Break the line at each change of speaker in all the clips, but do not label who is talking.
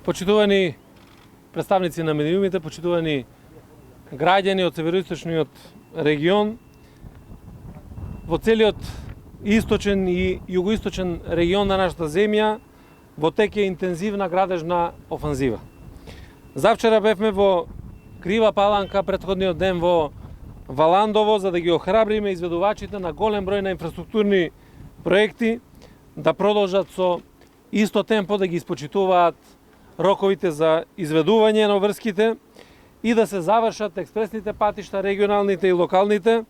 Почитувани представници на медиумите, почитувани граѓани од североисточниот регион, во целиот источен и југоисточен регион на нашата земја во тек е интензивна градежна офанзива. Завчера бевме во Крива Паланка, претходниот ден во Валандово, за да ги охрабриме изведувачите на голем број на инфраструктурни проекти да продолжат со исто темпо да ги испочитуваат роковите за изведување на врските и да се завршат експресните патишта, регионалните и локалните,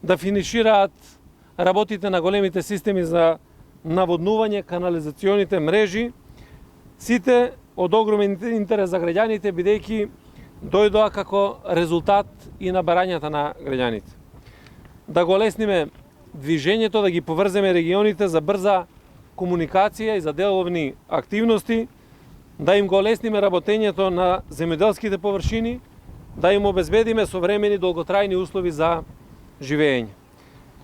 да финишираат работите на големите системи за наводнување, канализационите мрежи, сите од огромен интерес за граѓаните, бидејќи дојдоа како резултат и на барањата на граѓаните. Да го лесниме движењето, да ги поврземе регионите за брза комуникација и за деловни активности, да им го лесниме работењето на земјоделските површини, да им обезбедиме современи долготрајни услови за живење.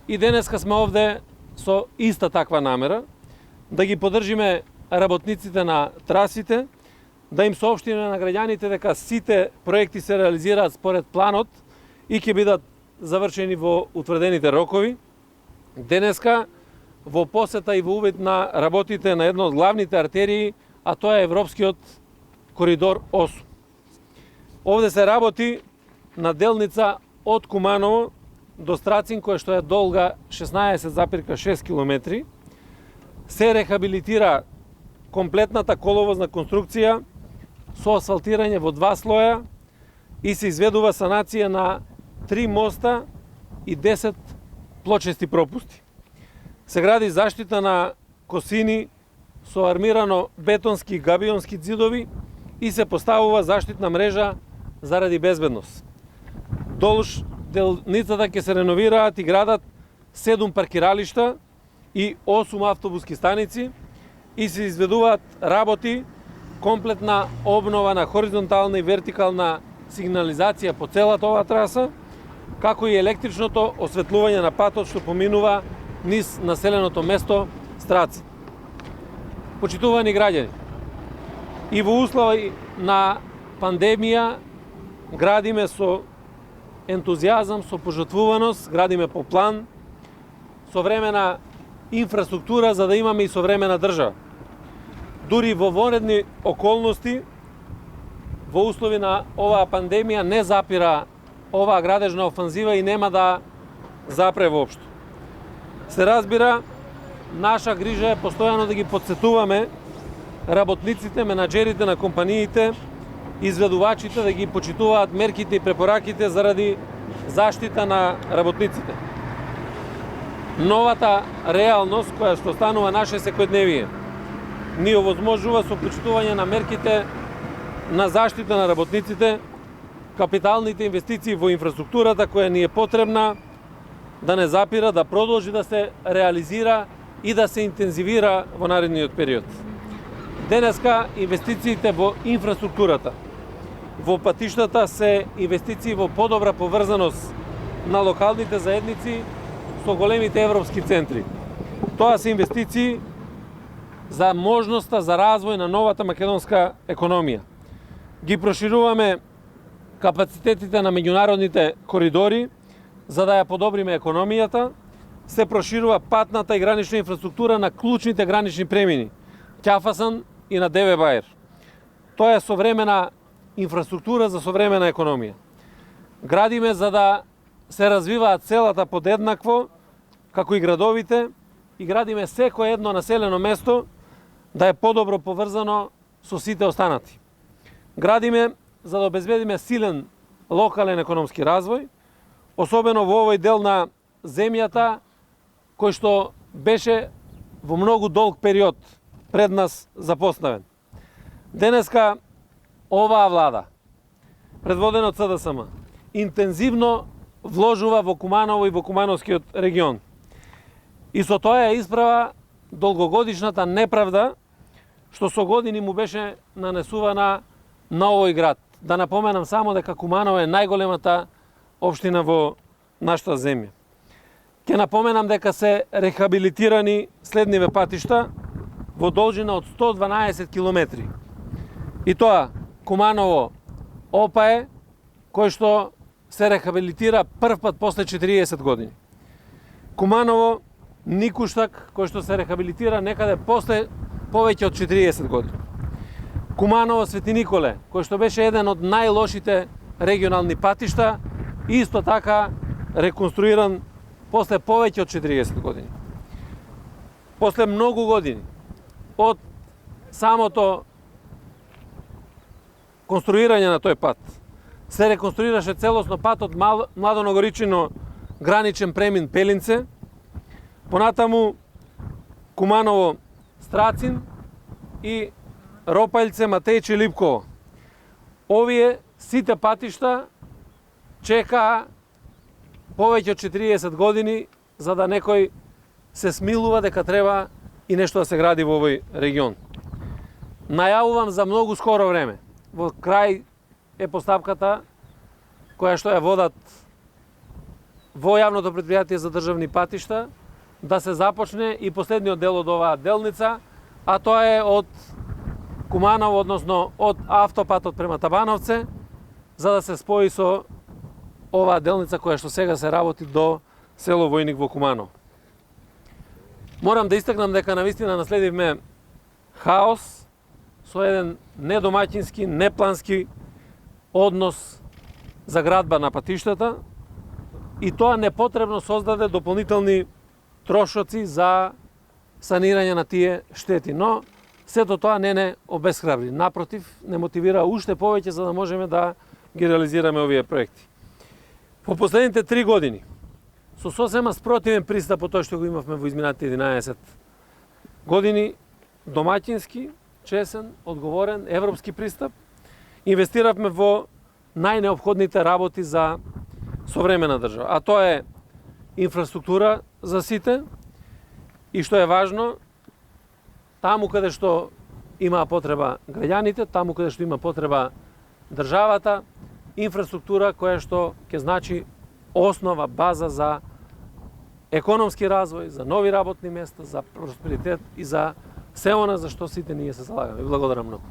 И денеска сме овде со иста таква намера, да ги поддржиме работниците на трасите, да им соопштиме на граѓаните дека сите проекти се реализираат според планот и ќе бидат завршени во утврдените рокови. Денеска во посета и во увид на работите на една од главните артерии, а тоа е Европскиот коридор 8. Овде се работи на делница од Куманово до Страцин, која што е долга 16,6 км. Се рехабилитира комплетната коловозна конструкција со асфалтирање во 2 слоја и се изведува санација на 3 моста и 10 плочести пропусти. Се гради заштита на косини со армирано бетонски и габионски ѕидови и се поставува заштитна мрежа заради безбедност. Долж делницата ќе се реновираат и градат 7 паркиралишта и 8 автобуски станици и се изведуваат работи, комплетна обнова на хоризонтална и вертикална сигнализација по целата оваа траса, како и електричното осветлување на патот што поминува низ населеното место Страцин. Почитувани граѓани, и во услови на пандемија градиме со ентузијазам, со пожртвуваност, градиме по план, современа инфраструктура за да имаме и современа држава. Дури во вонредни околности, во услови на оваа пандемија не запира оваа градежна офанзива и нема да запре воопшто. Се разбира, наша грижа е постојано да ги подсетуваме работниците, менаџерите на компаниите, изведувачите да ги почитуваат мерките и препораките заради заштита на работниците. Новата реалност која што станува наше секојдневие ни овозможува со почитување на мерките на заштита на работниците, капиталните инвестиции во инфраструктурата која ни е потребна да не запира, да продолжи да се реализира и да се интензивира во наредниот период. Денеска инвестициите во инфраструктурата, во патиштата се инвестиции во подобра поврзаност на локалните заедници со големите европски центри. Тоа се инвестиции за можноста за развој на новата македонска економија. Ги прошируваме капацитетите на меѓународните коридори за да ја подобриме економијата, се проширува патната и гранична инфраструктура на клучните гранични премини, Ќафасан и на Деве Бајер. Тоа е современа инфраструктура за современа економија. Градиме за да се развиваат селата подеднакво, како и градовите, и градиме секое едно населено место да е подобро поврзано со сите останати. Градиме за да обезбедиме силен локален економски развој, особено во овој дел на земјата кој што беше во многу долг период пред нас запоставен. Денеска оваа влада, предводена од СДСМ, интензивно вложува во Куманово и во Кумановскиот регион. И со тоа ја исправа долгогодишната неправда што со години му беше нанесувана на овој град. Да напоменам само дека Куманово е најголемата општина во нашата земја. Ќе напоменам дека се рехабилитирани следниве патишта во должина од 112 километри. И тоа, Куманово Опае, кој што се рехабилитира прв пат после 40 години. Куманово Никуштак, кој што се рехабилитира некаде после повеќе од 40 години. Куманово Свети Николе, кој што беше еден од најлошите регионални патишта, исто така реконструиран после повеќе од 40 години. После многу години од самото конструирање на тој пат, се реконструираше целосно патот Младоногоричино граничен премин Пелинце, понатаму Куманово Страцин и Ропајлце, Матејче, Липково. Овие сите патишта чекаа повеќе од 40 години за да некој се смилува дека треба и нешто да се гради во овој регион. Најавувам за многу скоро време. Во крај е постапката која што ја водат во јавното претпријатие за државни патишта да се започне и последниот дел од оваа делница, а тоа е од Куманово, односно од автопатот према Табановце, за да се спои со оваа делница која што сега се работи до село Војник во Куманово. Морам да истакнам дека навистина наследивме хаос со еден недомаќински, неплански однос за градба на патиштата и тоа непотребно создаде дополнителни трошоци за санирање на тие штети. Но сето тоа не обесхрабри, напротив, не мотивира уште повеќе за да можеме да ги реализираме овие проекти. По последните 3 години, со сосема спротивен пристап по тоа што го имавме во изминатите 11 години, домаќински, чесен, одговорен, европски пристап, инвестиравме во најнеопходните работи за современа држава. А тоа е инфраструктура за сите и што е важно, таму каде што има потреба граѓаните, таму каде што има потреба државата, инфраструктура која што ќе значи основа, база за економски развој, за нови работни места, за просперитет и за се она за што сите ние се залагаме. Благодарам многу.